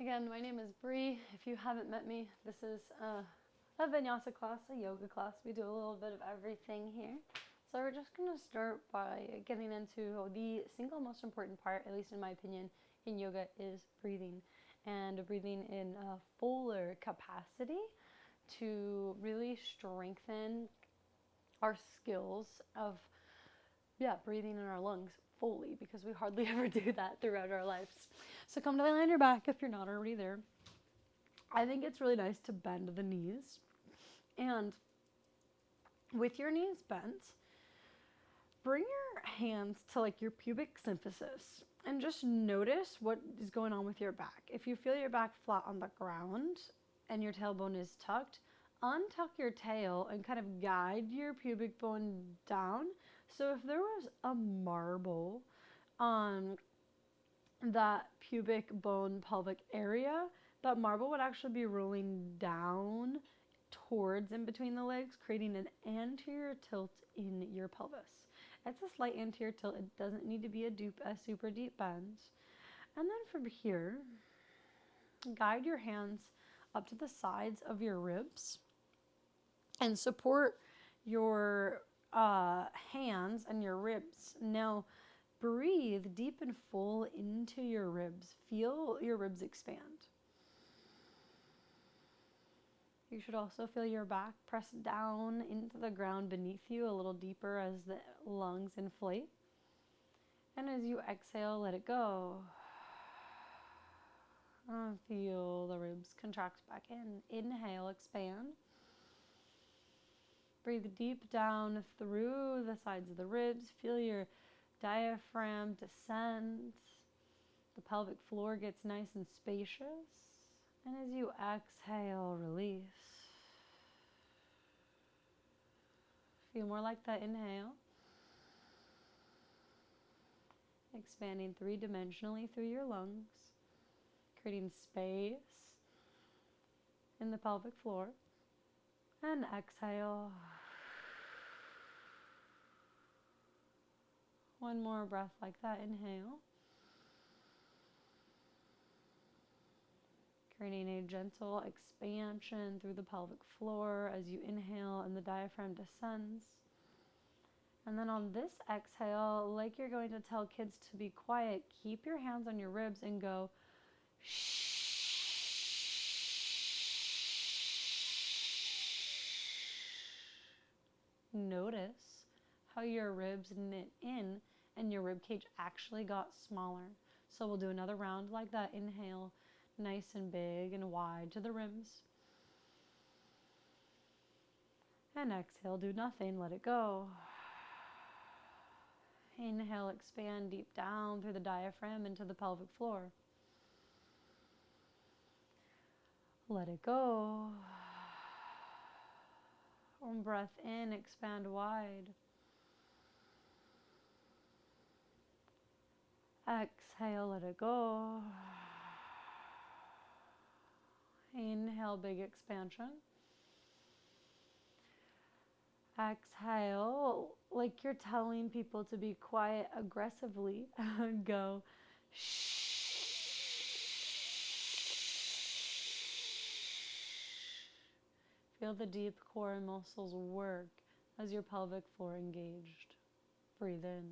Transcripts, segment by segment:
Again, my name is Bree. If you haven't met me, this is a vinyasa class, a yoga class. We do a little bit of everything here. So we're just going to start by getting into the single most important part, at least in my opinion, in yoga is breathing. And breathing in a fuller capacity to really strengthen our skills of breathing in our lungs fully, because we hardly ever do that throughout our lives. So come to lie on your back if you're not already there. I think it's really nice to bend the knees. And with your knees bent, bring your hands to like your pubic symphysis and just notice what is going on with your back. If you feel your back flat on the ground and your tailbone is tucked, untuck your tail and kind of guide your pubic bone down. So if there was a marble on that pubic bone pelvic area, that marble would actually be rolling down towards in between the legs, creating an anterior tilt in your pelvis. It's a slight anterior tilt. It doesn't need to be a super deep bend. And then from here, guide your hands up to the sides of your ribs and support your hands and your ribs. Now, breathe deep and full into your ribs. Feel your ribs expand. You should also feel your back press down into the ground beneath you a little deeper as the lungs inflate. And as you exhale, let it go. Feel the ribs contract back in. Inhale, expand. Breathe deep down through the sides of the ribs. Feel your diaphragm descend. The pelvic floor gets nice and spacious. And as you exhale, release. Feel more like that inhale. Expanding three-dimensionally through your lungs, creating space in the pelvic floor. And exhale. One more breath like that. Inhale. Creating a gentle expansion through the pelvic floor as you inhale and the diaphragm descends. And then on this exhale, like you're going to tell kids to be quiet, keep your hands on your ribs and go shh. Notice how your ribs knit in and your rib cage actually got smaller. So we'll do another round like that. Inhale, nice and big and wide to the rims. And exhale, do nothing, let it go. Inhale, expand deep down through the diaphragm into the pelvic floor. Let it go. One breath in, expand wide. Exhale, let it go. Inhale, big expansion. Exhale, like you're telling people to be quiet aggressively. Go shh. Feel the deep core muscles work as your pelvic floor engaged. Breathe in.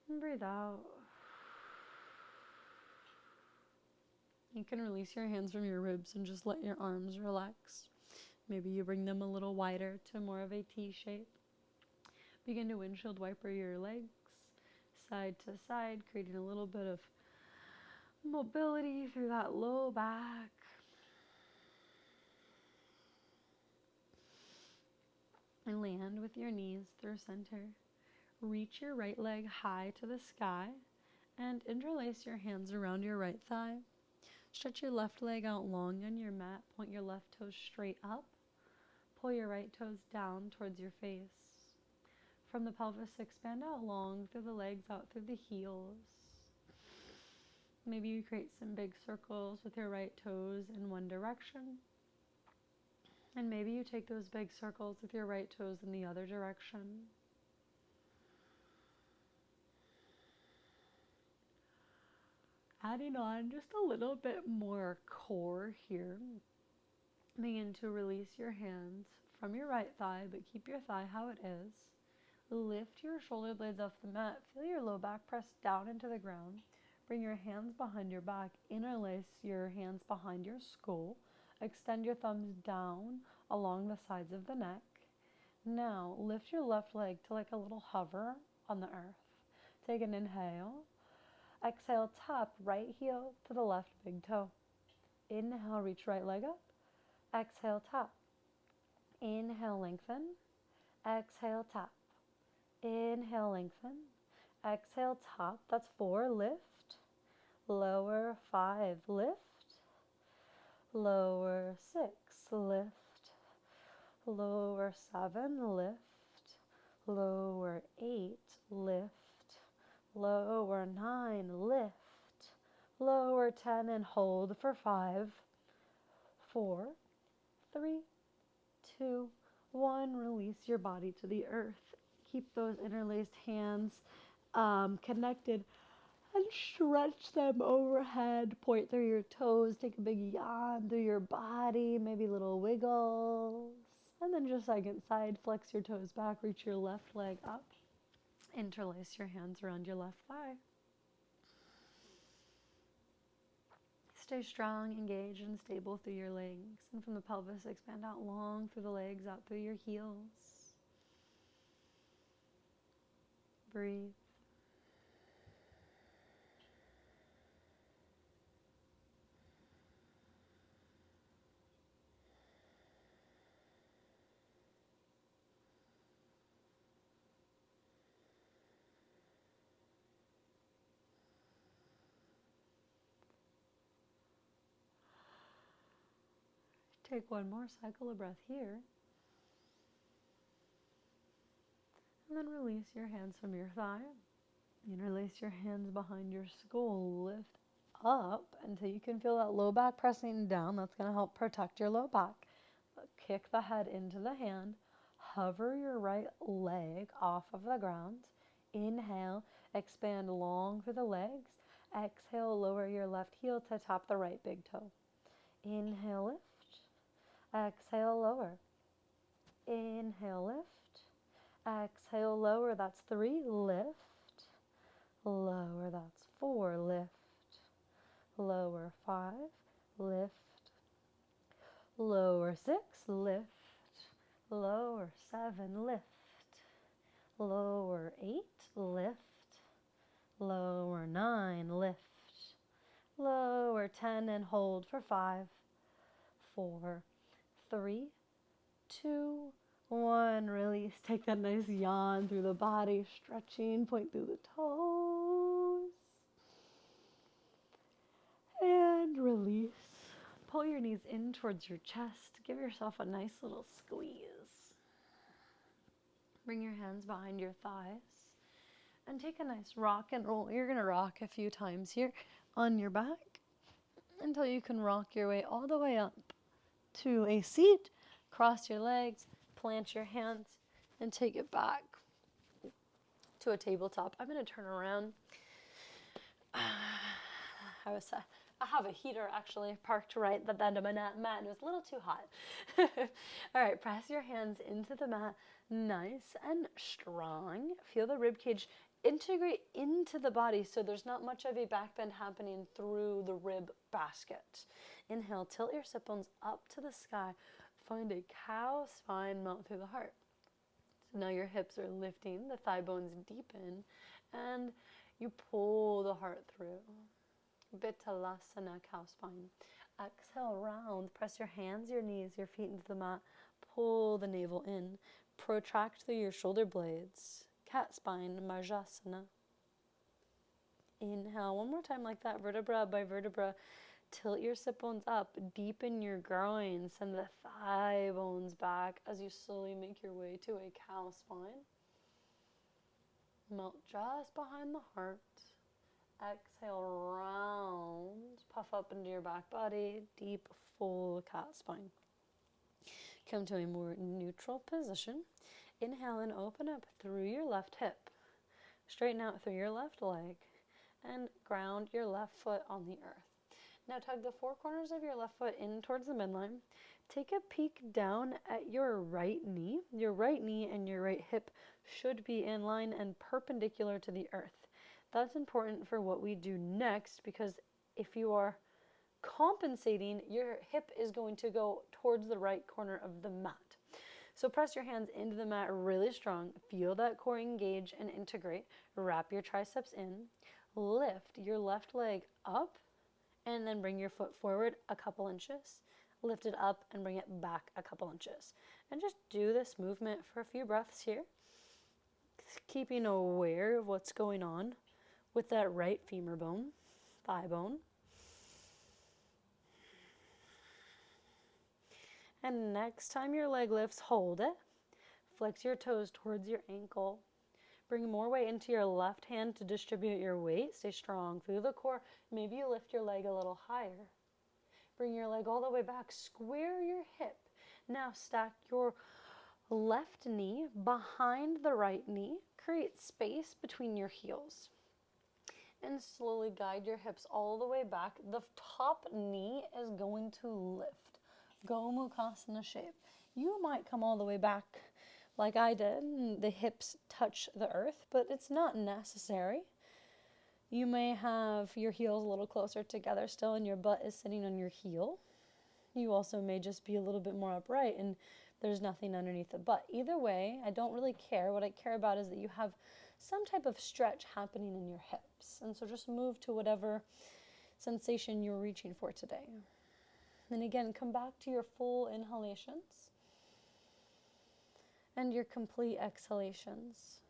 And breathe out. You can release your hands from your ribs and just let your arms relax. Maybe you bring them a little wider to more of a T shape. Begin to windshield wiper your legs side to side, creating a little bit of mobility through that low back. And land with your knees through center. Reach your right leg high to the sky and interlace your hands around your right thigh. Stretch your left leg out long on your mat. Point your left toes straight up. Pull your right toes down towards your face. From the pelvis, expand out long through the legs, out through the heels. Maybe you create some big circles with your right toes in one direction. And maybe you take those big circles with your right toes in the other direction. Adding on just a little bit more core here. Begin to release your hands from your right thigh, but keep your thigh how it is. Lift your shoulder blades off the mat. Feel your low back press down into the ground. Bring your hands behind your back. Interlace your hands behind your skull. Extend your thumbs down along the sides of the neck. Now, lift your left leg to like a little hover on the earth. Take an inhale. Exhale, tap right heel to the left big toe. Inhale, reach right leg up. Exhale, tap. Inhale, lengthen. Exhale, tap. Inhale, lengthen. Exhale, tap. That's 4. Lift. Lower 5. Lift. Lower 6. Lift. Lower 7. Lift. Lower 8. Lift. Lower 9. Lift. Lower 10 and hold for 5, 4, 3, 2, 1. Release your body to the earth. Keep those interlaced hands connected and stretch them overhead. Point through your toes. Take a big yawn through your body. Maybe little wiggles. And then just second side. Flex your toes back. Reach your left leg up. Interlace your hands around your left thigh. Stay strong, engaged, and stable through your legs. And from the pelvis, expand out long through the legs, out through your heels. Breathe. Take one more cycle of breath here. And then release your hands from your thigh. Interlace your hands behind your skull. Lift up until you can feel that low back pressing down. That's going to help protect your low back. Kick the head into the hand. Hover your right leg off of the ground. Inhale, expand long through the legs. Exhale, lower your left heel to tap the right big toe. Inhale, lift. Exhale, lower. Inhale, lift. Exhale, lower. That's 3. Lift. Lower. That's 4. Lift. Lower 5. Lift. Lower 6. Lift. Lower 7. Lift. Lower 8. Lift. Lower 9. Lift. Lower 10 and hold for 5, 4, 3, 2, 1. Release. Take that nice yawn through the body, stretching, point through the toes. And release. Pull your knees in towards your chest. Give yourself a nice little squeeze. Bring your hands behind your thighs. And take a nice rock and roll. You're going to rock a few times here on your back until you can rock your way all the way up to a seat. Cross your legs, plant your hands, and take it back to a tabletop. I'm going to turn around. I have a heater actually parked right at the end of my mat, and it was a little too hot. All right, press your hands into the mat, nice and strong. Feel the rib cage integrate into the body so there's not much of a back bend happening through the rib basket. Inhale, tilt your sit bones up to the sky. Find a cow spine, melt through the heart. So now your hips are lifting, the thigh bones deepen, and you pull the heart through. Vittalasana, cow spine. Exhale, round. Press your hands, your knees, your feet into the mat. Pull the navel in. Protract through your shoulder blades. Cat spine, Marjasana. Inhale, one more time like that, vertebra by vertebra. Tilt your sit bones up, deepen your groin, send the thigh bones back as you slowly make your way to a cow spine. Melt just behind the heart. Exhale, round, puff up into your back body, deep, full cat spine. Come to a more neutral position. Inhale and open up through your left hip. Straighten out through your left leg. and ground your left foot on the earth. Now tug the four corners of your left foot in towards the midline. Take a peek down at your right knee. Your right knee and your right hip should be in line and perpendicular to the earth. That's important for what we do next, because if you are compensating, your hip is going to go towards the right corner of the mat. So press your hands into the mat really strong. Feel that core engage and integrate. Wrap your triceps in. Lift your left leg up and then bring your foot forward a couple inches. Lift it up and bring it back a couple inches. And just do this movement for a few breaths here, keeping aware of what's going on with that right femur bone, thigh bone. And next time your leg lifts, hold it. Flex your toes towards your ankle. Bring more weight into your left hand to distribute your weight. Stay strong through the core. Maybe you lift your leg a little higher. Bring your leg all the way back. Square your hip. Now stack your left knee behind the right knee. Create space between your heels. And slowly guide your hips all the way back. The top knee is going to lift. Gomukhasana shape. You might come all the way back like I did, and the hips touch the earth, but it's not necessary. You may have your heels a little closer together still and your butt is sitting on your heel. You also may just be a little bit more upright and there's nothing underneath the butt. Either way, I don't really care. What I care about is that you have some type of stretch happening in your hips. And so just move to whatever sensation you're reaching for today. And again, come back to your full inhalations and your complete exhalations.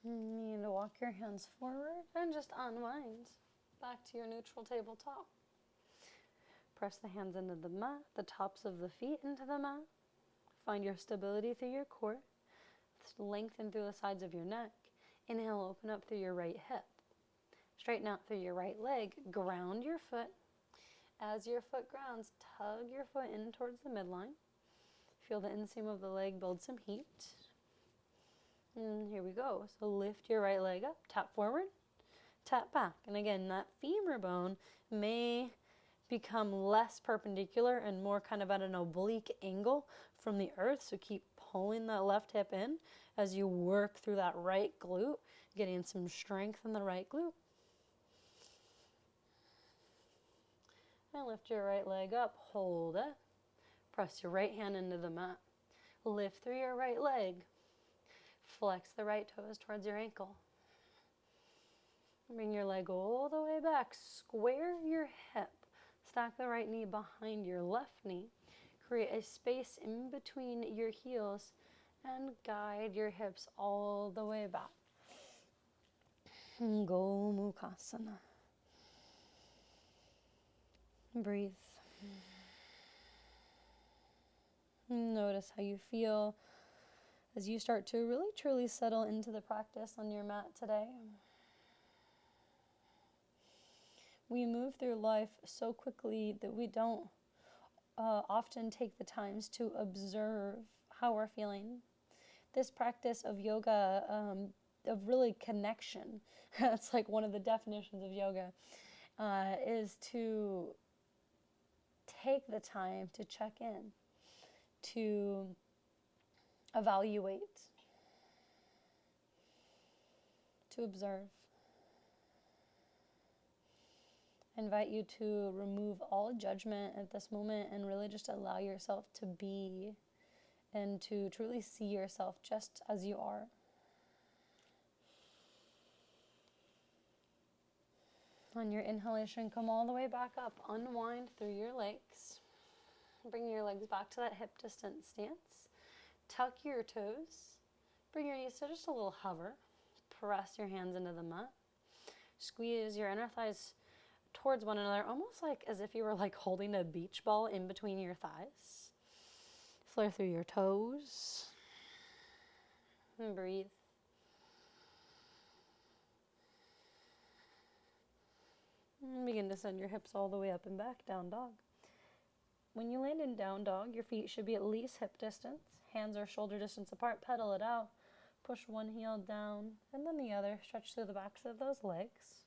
You need to walk your hands forward and just unwind back to your neutral tabletop. Press the hands into the mat, the tops of the feet into the mat. Find your stability through your core. Lengthen through the sides of your neck. Inhale, open up through your right hip. Straighten out through your right leg. Ground your foot. As your foot grounds, tug your foot in towards the midline. Feel the inseam of the leg build some heat. And here we go. So lift your right leg up, tap forward, tap back. And again, that femur bone may become less perpendicular and more kind of at an oblique angle from the earth. So keep pulling that left hip in as you work through that right glute, getting some strength in the right glute. And lift your right leg up, hold it. Press your right hand into the mat. Lift through your right leg. Flex the right toes towards your ankle. Bring your leg all the way back. Square your hip. Stack the right knee behind your left knee. Create a space in between your heels and guide your hips all the way back. Gomukhasana. Breathe. Notice how you feel as you start to really truly settle into the practice on your mat today. We move through life so quickly that we don't often take the times to observe how we're feeling. This practice of yoga, of really connection, that's like one of the definitions of yoga, is to take the time to check in, to evaluate, to observe. I invite you to remove all judgment at this moment and really just allow yourself to be and to truly see yourself just as you are. On your inhalation, come all the way back up. Unwind through your legs. Bring your legs back to that hip distance stance. Tuck your toes. Bring your knees to just a little hover. Press your hands into the mat. Squeeze your inner thighs towards one another, almost like as if you were like holding a beach ball in between your thighs. Flare through your toes. And breathe. And begin to send your hips all the way up and back, down dog. When you land in down dog, your feet should be at least hip distance. Hands are shoulder distance apart. Pedal it out. Push one heel down and then the other. Stretch through the backs of those legs.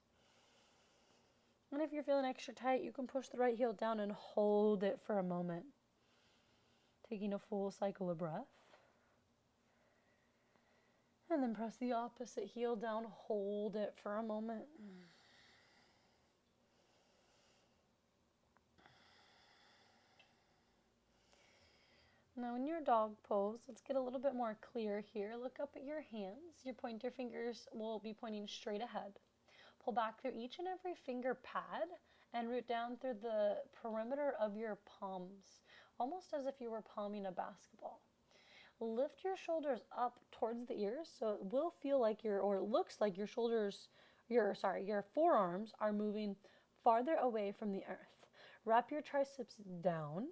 And if you're feeling extra tight, you can push the right heel down and hold it for a moment. Taking a full cycle of breath. And then press the opposite heel down. Hold it for a moment. Now in your dog pose, let's get a little bit more clear here. Look up at your hands. Your pointer fingers will be pointing straight ahead. Pull back through each and every finger pad and root down through the perimeter of your palms, almost as if you were palming a basketball. Lift your shoulders up towards the ears, so it will feel like it looks like your forearms are moving farther away from the earth. Wrap your triceps down.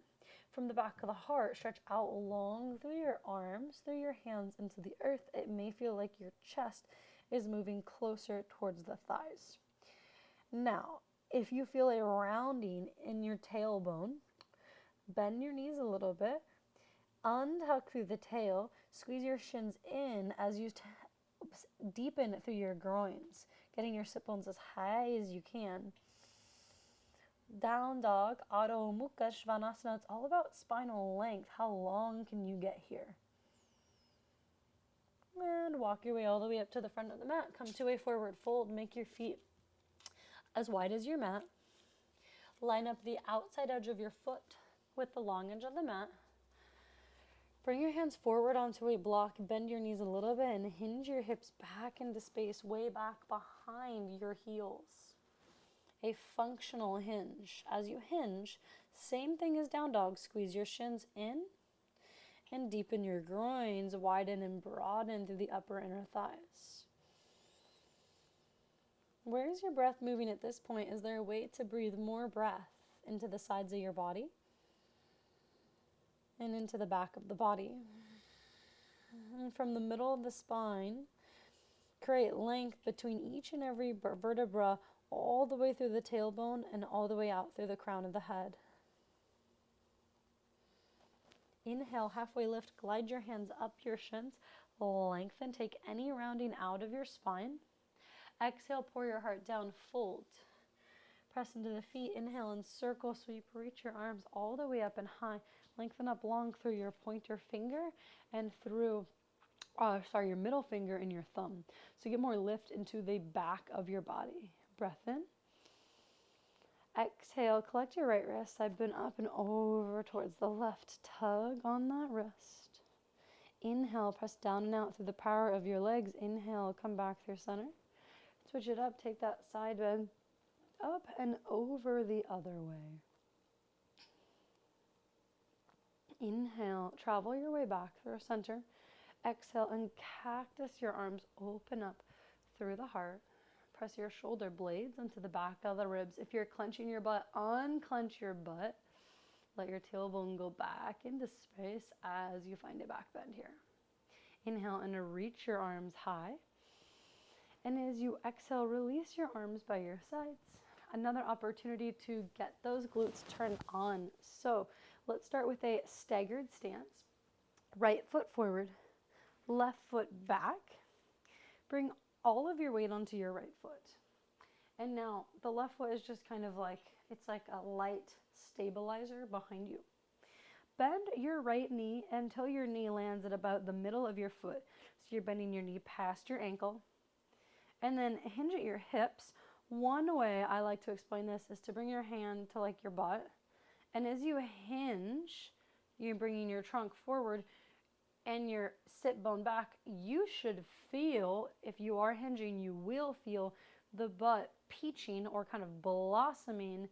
From the back of the heart, stretch out long through your arms, through your hands into the earth. It may feel like your chest is moving closer towards the thighs. Now, if you feel a rounding in your tailbone, bend your knees a little bit, untuck through the tail, squeeze your shins in as you deepen through your groins, getting your sit bones as high as you can. Down dog, Adho Mukha Svanasana. It's all about spinal length. How long can you get here? And walk your way all the way up to the front of the mat. Come to a forward fold. Make your feet as wide as your mat. Line up the outside edge of your foot with the long edge of the mat. Bring your hands forward onto a block. Bend your knees a little bit and hinge your hips back into space, way back behind your heels. A functional hinge. As you hinge, same thing as down dog. Squeeze your shins in and deepen your groins, widen and broaden through the upper inner thighs. Where is your breath moving at this point? Is there a way to breathe more breath into the sides of your body and into the back of the body? And from the middle of the spine, create length between each and every vertebra, all the way through the tailbone and all the way out through the crown of the head. Inhale, halfway lift, glide your hands up your shins, lengthen, take any rounding out of your spine. Exhale, pour your heart down, fold. Press into the feet, inhale and circle sweep, reach your arms all the way up and high. Lengthen up long through your pointer finger and through your middle finger and your thumb. So get more lift into the back of your body. Breath in. Exhale, collect your right wrist. I've been up and over towards the left. Tug on that wrist. Inhale, press down and out through the power of your legs. Inhale, come back through center. Switch it up, take that side bend up and over the other way. Inhale, travel your way back through center. Exhale and cactus your arms, open up through the heart. Press your shoulder blades into the back of the ribs. If you're clenching your butt, unclench your butt. Let your tailbone go back into space as you find a back bend here. Inhale and reach your arms high. And as you exhale, release your arms by your sides. Another opportunity to get those glutes turned on. So let's start with a staggered stance. Right foot forward, left foot back. Bring all of your weight onto your right foot. And now the left foot is just kind of like, it's like a light stabilizer behind you. Bend your right knee until your knee lands at about the middle of your foot. So you're bending your knee past your ankle. And then hinge at your hips. One way I like to explain this is to bring your hand to like your butt. And as you hinge, you're bringing your trunk forward and your sit bone back. You should feel, if you are hinging, you will feel the butt peaching or kind of blossoming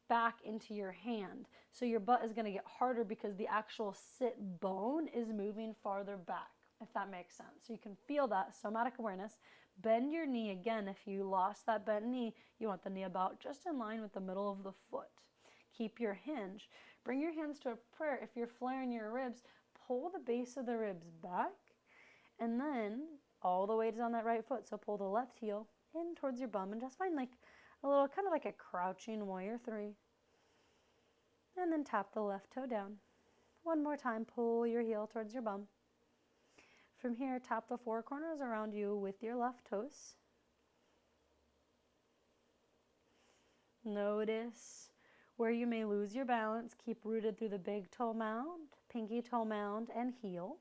back into your hand. So your butt is going to get harder because the actual sit bone is moving farther back, if that makes sense. So you can feel that somatic awareness. Bend your knee again. If you lost that bent knee, you want the knee about just in line with the middle of the foot. Keep your hinge. Bring your hands to a prayer. If you're flaring your ribs, pull the base of the ribs back, and then all the weight is on that right foot. So pull the left heel in towards your bum and just find like a little, kind of like a crouching warrior three. And then tap the left toe down. One more time, pull your heel towards your bum. From here, tap the four corners around you with your left toes. Notice where you may lose your balance. Keep rooted through the big toe mound, pinky toe mound, and heel.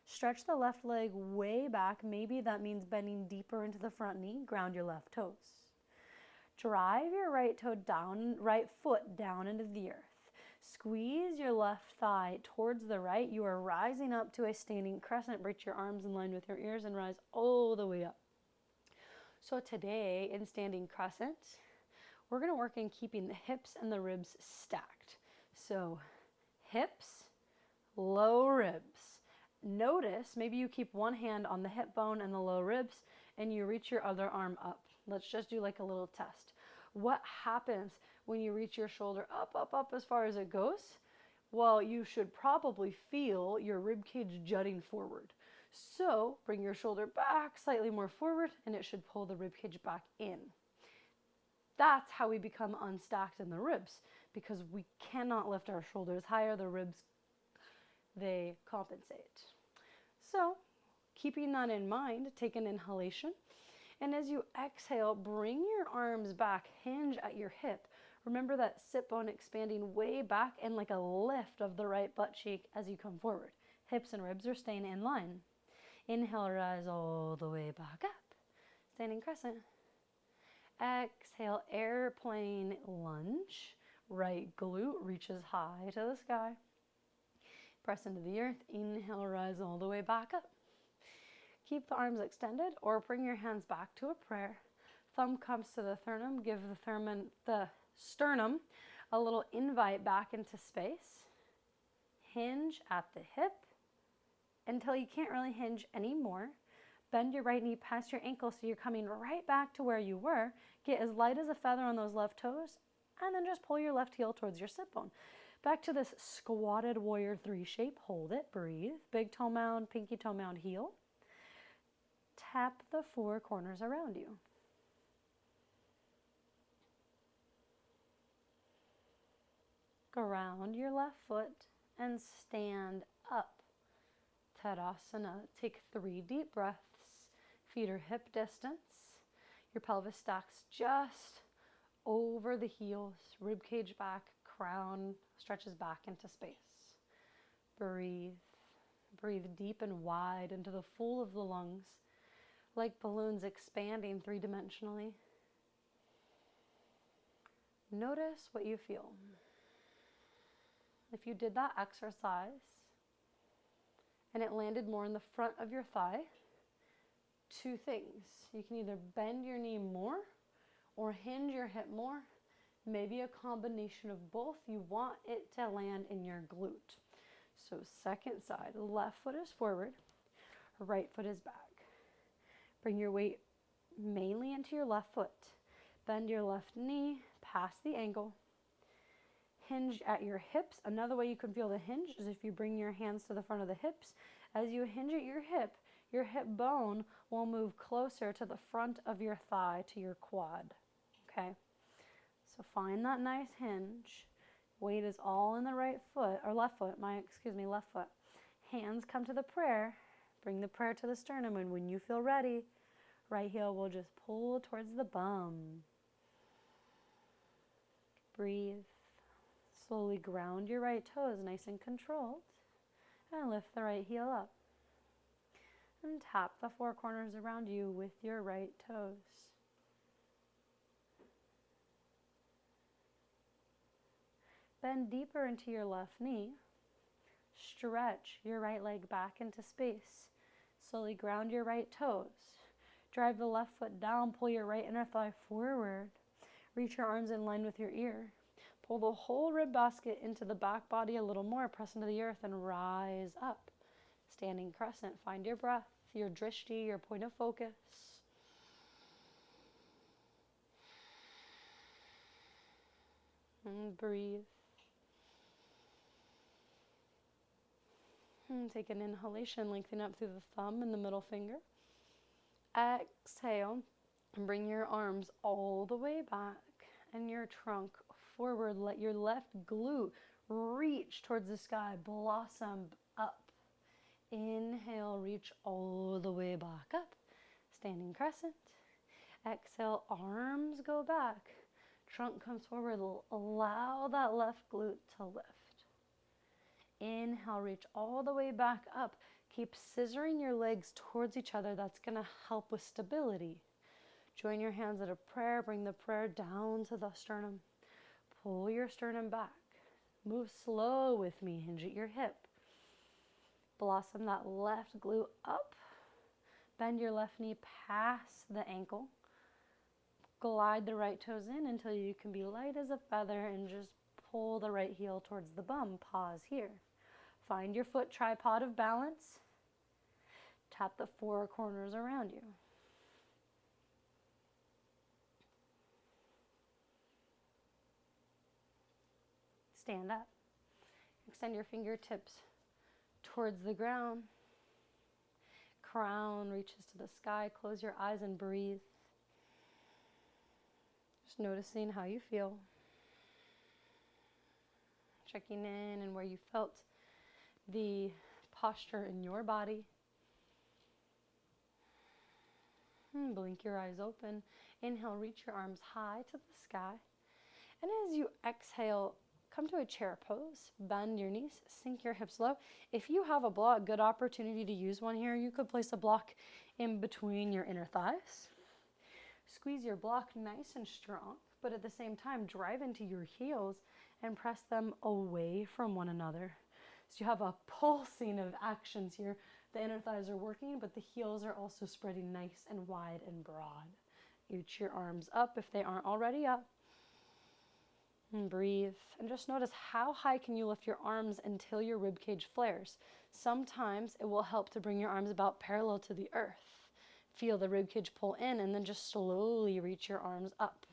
Stretch the left leg way back. Maybe that means bending deeper into the front knee. Ground your left toes. Drive your right foot down into the earth. Squeeze your left thigh towards the right. You are rising up to a standing crescent. Reach your arms in line with your ears and rise all the way up. So today in standing crescent, we're going to work in keeping the hips and the ribs stacked. So hips, low ribs. Notice maybe you keep one hand on the hip bone and the low ribs and you reach your other arm up. Let's just do like a little test. What happens when you reach your shoulder up as far as it goes? Well, you should probably feel your rib cage jutting forward. So bring your shoulder back slightly more forward and it should pull the rib cage back in. That's how we become unstacked in the ribs, because we cannot lift our shoulders higher. The ribs, they compensate. So keeping that in mind, take an inhalation. And as you exhale, bring your arms back, hinge at your hip. Remember that sit bone expanding way back and like a lift of the right butt cheek as you come forward. Hips and ribs are staying in line. Inhale, rise all the way back up. Standing crescent. Exhale, airplane lunge. Right glute reaches high to the sky. Press into the earth. Inhale, rise all the way back up. Keep the arms extended or bring your hands back to a prayer. Thumb comes to the sternum. Give the sternum a little invite back into space. Hinge at the hip until you can't really hinge anymore. Bend your right knee past your ankle so you're coming right back to where you were. Get as light as a feather on those left toes and then just pull your left heel towards your sit bone. Back to this squatted warrior three shape. Hold it, breathe. Big toe mound, pinky toe mound, heel. Tap the four corners around you. Ground your left foot and stand up. Tadasana. Take 3 deep breaths. Feet are hip distance. Your pelvis stacks just over the heels. Rib cage back. Crown stretches back into space. Breathe. Breathe deep and wide into the full of the lungs, like balloons expanding 3-dimensionally. Notice what you feel. If you did that exercise and it landed more in the front of your thigh, 2 things. You can either bend your knee more or hinge your hip more. Maybe a combination of both. You want it to land in your glute. So second side, left foot is forward, right foot is back. Bring your weight mainly into your left foot. Bend your left knee past the ankle. Hinge at your hips. Another way you can feel the hinge is if you bring your hands to the front of the hips. As you hinge at your hip bone will move closer to the front of your thigh, to your quad. Okay? So find that nice hinge. Weight is all in the right foot, or left foot, left foot. Hands come to the prayer. Bring the prayer to the sternum, and when you feel ready, right heel will just pull towards the bum. Breathe. Slowly ground your right toes nice and controlled. And lift the right heel up. And tap the 4 corners around you with your right toes. Bend deeper into your left knee. Stretch your right leg back into space. Slowly ground your right toes. Drive the left foot down. Pull your right inner thigh forward. Reach your arms in line with your ear. Pull the whole rib basket into the back body a little more. Press into the earth and rise up. Standing crescent. Find your breath, your drishti, your point of focus. And breathe. And take an inhalation, lengthen up through the thumb and the middle finger. Exhale, and bring your arms all the way back and your trunk forward. Let your left glute reach towards the sky, blossom up. Inhale, reach all the way back up. Standing crescent. Exhale, arms go back. Trunk comes forward. Allow that left glute to lift. Inhale, reach all the way back up. Keep scissoring your legs towards each other. That's going to help with stability. Join your hands at a prayer. Bring the prayer down to the sternum. Pull your sternum back. Move slow with me. Hinge at your hip. Blossom that left glute up. Bend your left knee past the ankle. Glide the right toes in until you can be light as a feather and just pull the right heel towards the bum. Pause here. Find your foot tripod of balance. Tap the four corners around you. Stand up. Extend your fingertips towards the ground. Crown reaches to the sky. Close your eyes and breathe. Just noticing how you feel. Checking in and where you felt the posture in your body. Blink your eyes open. Inhale, reach your arms high to the sky. And as you exhale, come to a chair pose. Bend your knees, sink your hips low. If you have a block, good opportunity to use one here. You could place a block in between your inner thighs. Squeeze your block nice and strong, but at the same time, drive into your heels and press them away from one another. So you have a pulsing of actions here. The inner thighs are working, but the heels are also spreading nice and wide and broad. Reach your arms up if they aren't already up. And breathe. And just notice how high can you lift your arms until your rib cage flares. Sometimes it will help to bring your arms about parallel to the earth. Feel the rib cage pull in and then just slowly reach your arms up.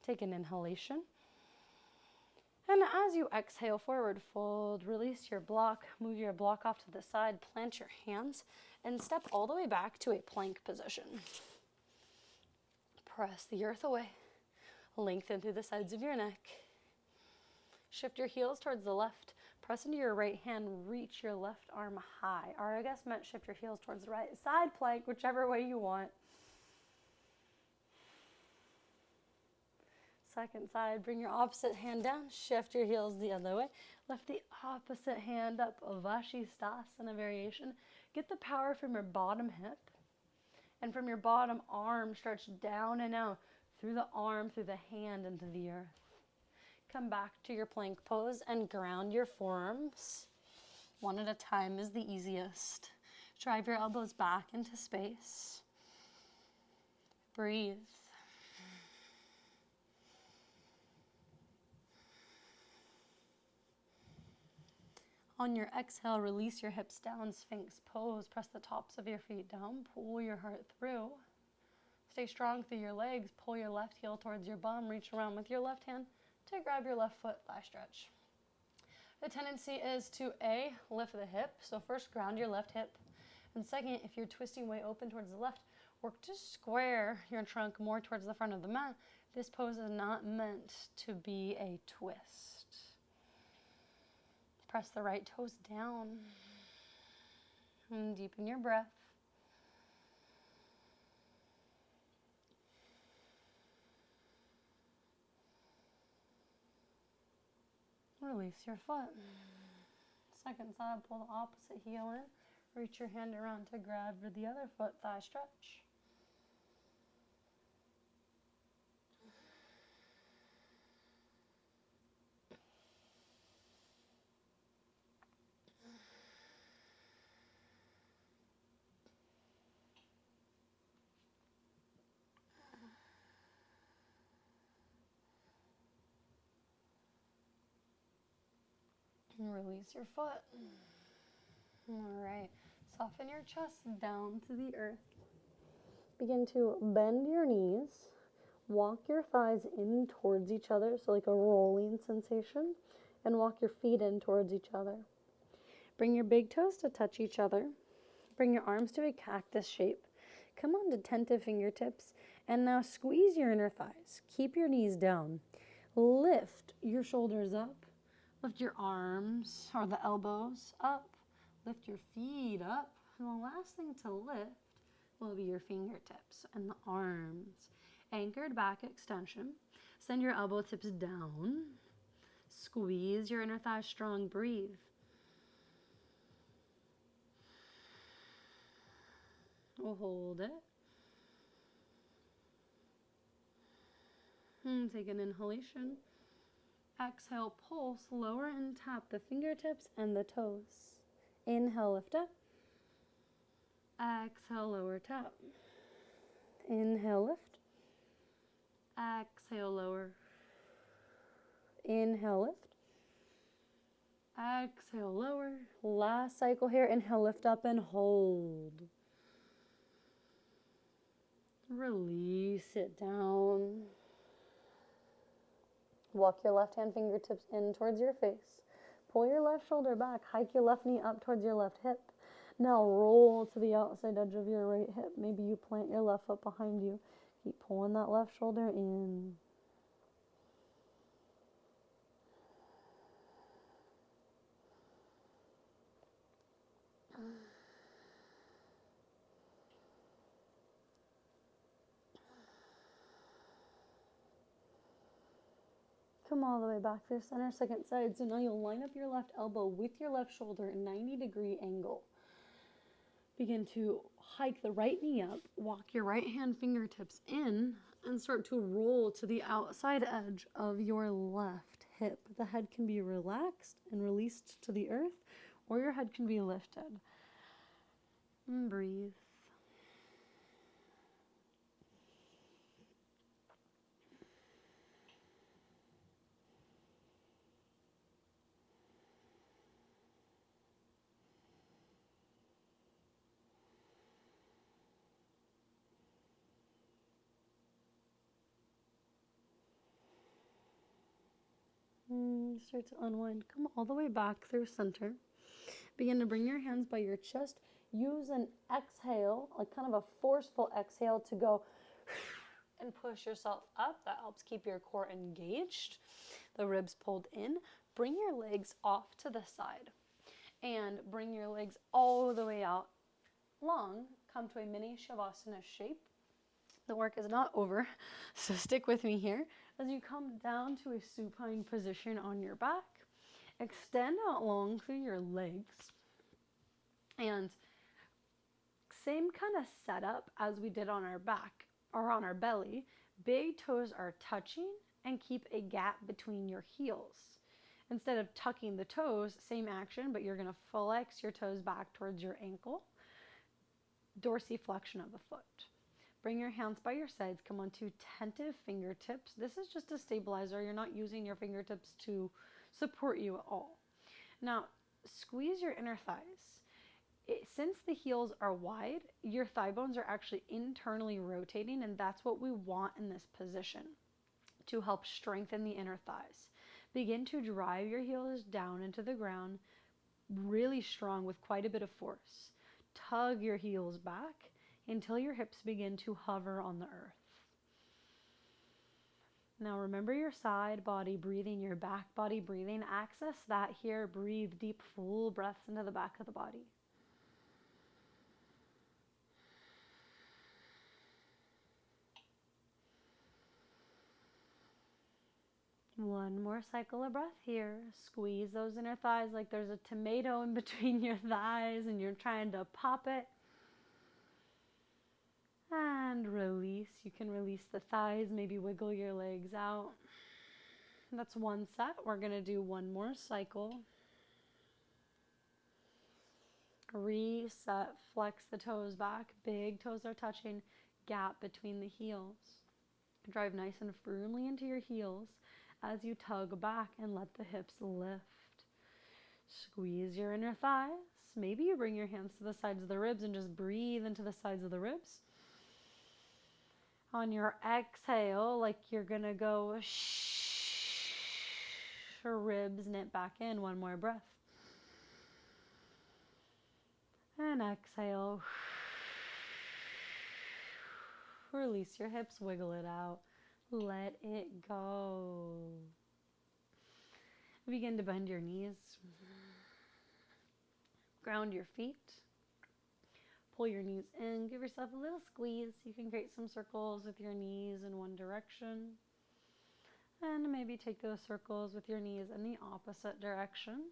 Take an inhalation. And as you exhale forward, fold, release your block, move your block off to the side, plant your hands, and step all the way back to a plank position. Press the earth away. Lengthen through the sides of your neck. Shift your heels towards the left. Press into your right hand. Reach your left arm high. Or I guess meant shift your heels towards the right. Side plank, whichever way you want. Second side, bring your opposite hand down. Shift your heels the other way. Lift the opposite hand up. Vashisthasana variation. Get the power from your bottom hip. And from your bottom arm, stretch down and out. Through the arm, through the hand, into the earth. Come back to your plank pose and ground your forearms. One at a time is the easiest. Drive your elbows back into space. Breathe. On your exhale, release your hips down, Sphinx pose. Press the tops of your feet down. Pull your heart through. Stay strong through your legs. Pull your left heel towards your bum. Reach around with your left hand to grab your left foot, thigh stretch. The tendency is to A, lift the hip. So first, ground your left hip. And second, if you're twisting way open towards the left, work to square your trunk more towards the front of the mat. This pose is not meant to be a twist. Press the right toes down. And deepen your breath. Release your foot. Second side, pull the opposite heel in. Reach your hand around to grab the other foot, thigh stretch. And release your foot. All right. Soften your chest down to the earth. Begin to bend your knees. Walk your thighs in towards each other, so like a rolling sensation, and walk your feet in towards each other. Bring your big toes to touch each other. Bring your arms to a cactus shape. Come on to tentative fingertips, and now squeeze your inner thighs. Keep your knees down. Lift your shoulders up. Lift your arms or the elbows up. Lift your feet up. And the last thing to lift will be your fingertips and the arms. Anchored back extension. Send your elbow tips down. Squeeze your inner thighs strong. Breathe. We'll hold it. And take an inhalation. Exhale, pulse, lower and tap the fingertips and the toes. Inhale, lift up. Exhale, lower, tap. Inhale, lift. Exhale, lower. Inhale, lift. Exhale, lower. Last cycle here. Inhale, lift up and hold. Release it down. Walk your left hand fingertips in towards your face. Pull your left shoulder back. Hike your left knee up towards your left hip. Now roll to the outside edge of your right hip. Maybe you plant your left foot behind you. Keep pulling that left shoulder in. Come all the way back through center, second side. So now you'll line up your left elbow with your left shoulder, 90-degree angle. Begin to hike the right knee up, walk your right hand fingertips in, and start to roll to the outside edge of your left hip. The head can be relaxed and released to the earth, or your head can be lifted. And breathe. Start to unwind. Come all the way back through center. Begin to bring your hands by your chest. Use an exhale, like kind of a forceful exhale, to go and push yourself up. That helps keep your core engaged, the ribs pulled in. Bring your legs off to the side and bring your legs all the way out long. Come to a mini Shavasana shape. The work is not over, so stick with me here. As you come down to a supine position on your back, extend out long through your legs. And same kind of setup as we did on our back or on our belly. Big toes are touching and keep a gap between your heels. Instead of tucking the toes, same action, but you're going to flex your toes back towards your ankle. Dorsiflexion of the foot. Bring your hands by your sides. Come onto tentative fingertips. This is just a stabilizer. You're not using your fingertips to support you at all. Now, squeeze your inner thighs. Since the heels are wide, your thigh bones are actually internally rotating, and that's what we want in this position to help strengthen the inner thighs. Begin to drive your heels down into the ground, really strong with quite a bit of force. Tug your heels back until your hips begin to hover on the earth. Now remember your side body breathing, your back body breathing. Access that here. Breathe deep, full breaths into the back of the body. One more cycle of breath here. Squeeze those inner thighs like there's a tomato in between your thighs and you're trying to pop it. And release. You can release the thighs, maybe wiggle your legs out. That's one set. We're going to do one more cycle. Reset, flex the toes back. Big toes are touching, gap between the heels. Drive nice and firmly into your heels as you tug back and let the hips lift. Squeeze your inner thighs. Maybe you bring your hands to the sides of the ribs and just breathe into the sides of the ribs. On your exhale, like you're gonna go ribs knit back in. One more breath. And exhale. Release your hips, wiggle it out. Let it go. Begin to bend your knees. Ground your feet. Pull your knees in. Give yourself a little squeeze. You can create some circles with your knees in one direction. And maybe take those circles with your knees in the opposite direction.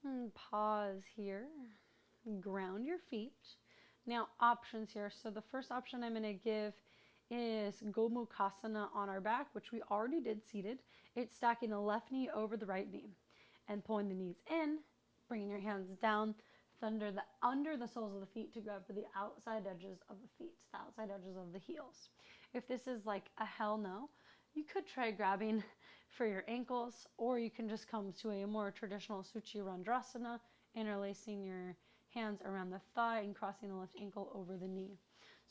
And pause here. Ground your feet. Now options here. So the first option I'm going to give is Gomukhasana on our back, which we already did seated. It's stacking the left knee over the right knee and pulling the knees in, bringing your hands down under the soles of the feet to grab for the outside edges of the feet, the outside edges of the heels. If this is like a hell no, you could try grabbing for your ankles, or you can just come to a more traditional Suchi Randrasana, interlacing your hands around the thigh and crossing the left ankle over the knee.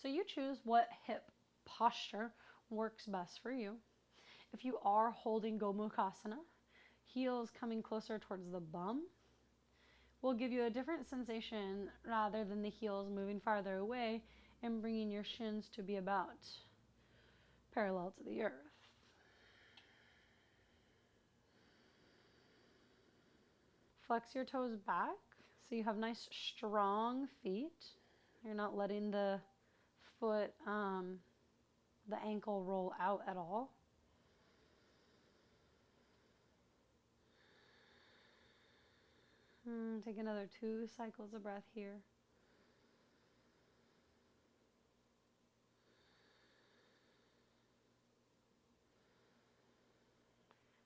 So you choose what hip posture works best for you. If you are holding Gomukhasana, heels coming closer towards the bum will give you a different sensation rather than the heels moving farther away and bringing your shins to be about parallel to the earth. Flex your toes back so you have nice strong feet. You're not letting the foot, the ankle roll out at all. Take another 2 cycles of breath here.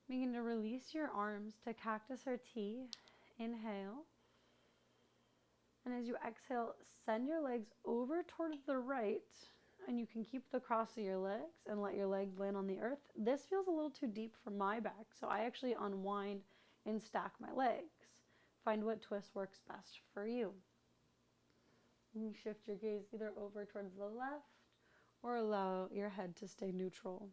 Begin to release your arms to cactus or T. Inhale. And as you exhale, send your legs over towards the right, and you can keep the cross of your legs and let your legs land on the earth. This feels a little too deep for my back, so I actually unwind and stack my legs. Find what twist works best for you. You shift your gaze either over towards the left or allow your head to stay neutral.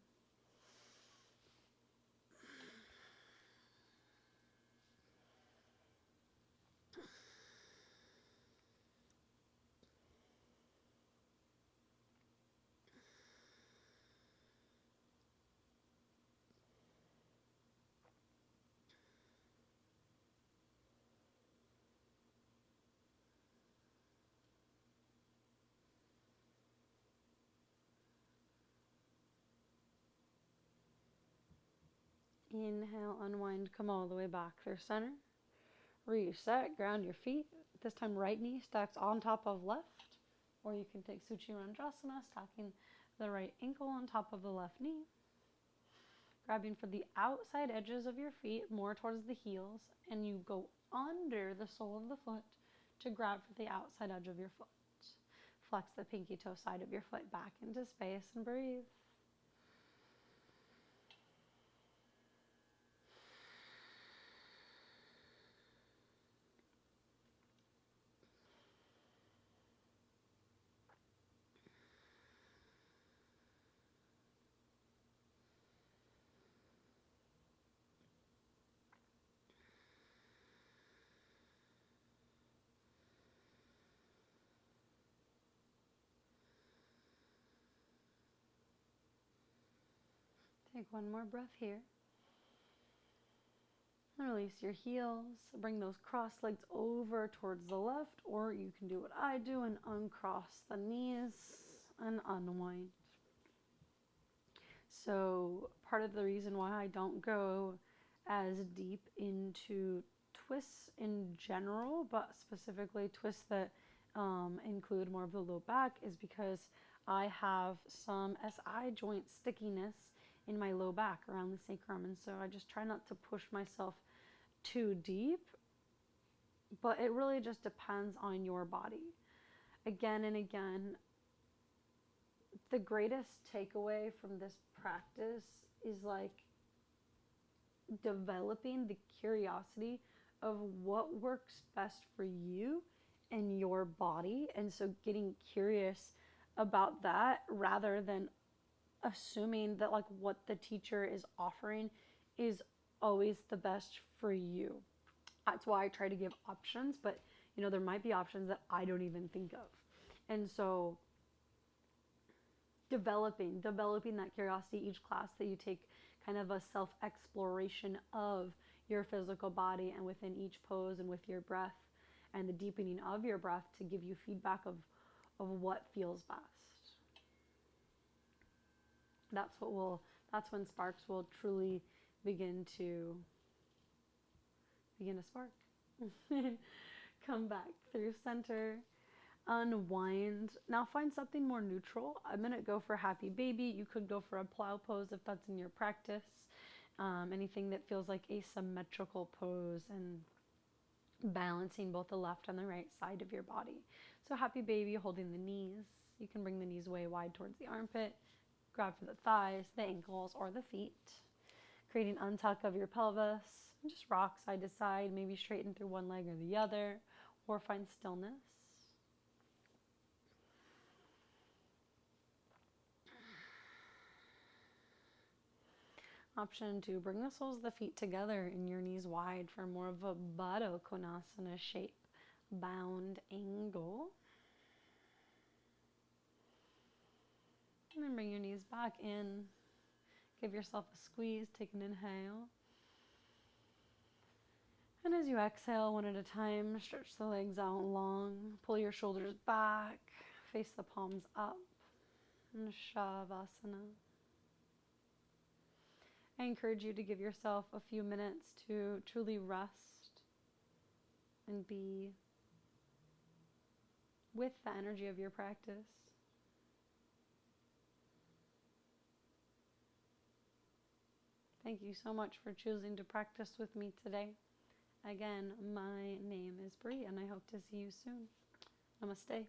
Inhale, unwind, come all the way back through center. Reset, ground your feet. This time right knee stacks on top of left, or you can take Suchi Randrasana, stacking the right ankle on top of the left knee. Grabbing for the outside edges of your feet, more towards the heels, and you go under the sole of the foot to grab for the outside edge of your foot. Flex the pinky toe side of your foot back into space and breathe. Take one more breath here. Release your heels. Bring those crossed legs over towards the left, or you can do what I do and uncross the knees and unwind. So part of the reason why I don't go as deep into twists in general, but specifically twists that include more of the low back, is because I have some SI joint stickiness in my low back around the sacrum, and so I just try not to push myself too deep, but it really just depends on your body. Again and again, the greatest takeaway from this practice is like developing the curiosity of what works best for you and your body. And so getting curious about that rather than assuming that like what the teacher is offering is always the best for you. That's why I try to give options, but there might be options that I don't even think of. And so developing that curiosity each class that you take, kind of a self-exploration of your physical body and within each pose and with your breath and the deepening of your breath to give you feedback of what feels best. That's when sparks will truly begin to spark. Come back through center, unwind. Now find something more neutral. I'm going to go for happy baby. You could go for a plow pose if that's in your practice. Anything that feels like a symmetrical pose and balancing both the left and the right side of your body. So happy baby, holding the knees. You can bring the knees way wide towards the armpit. Grab for the thighs, the ankles, or the feet. Creating untuck of your pelvis. And just rock side to side, maybe straighten through one leg or the other, or find stillness. Option 2, bring the soles of the feet together and your knees wide for more of a Baddha Konasana shape. Bound angle. And then bring your knees back in. Give yourself a squeeze. Take an inhale. And as you exhale, one at a time, stretch the legs out long. Pull your shoulders back. Face the palms up. And Shavasana. I encourage you to give yourself a few minutes to truly rest and be with the energy of your practice. Thank you so much for choosing to practice with me today. Again, my name is Bree, and I hope to see you soon. Namaste.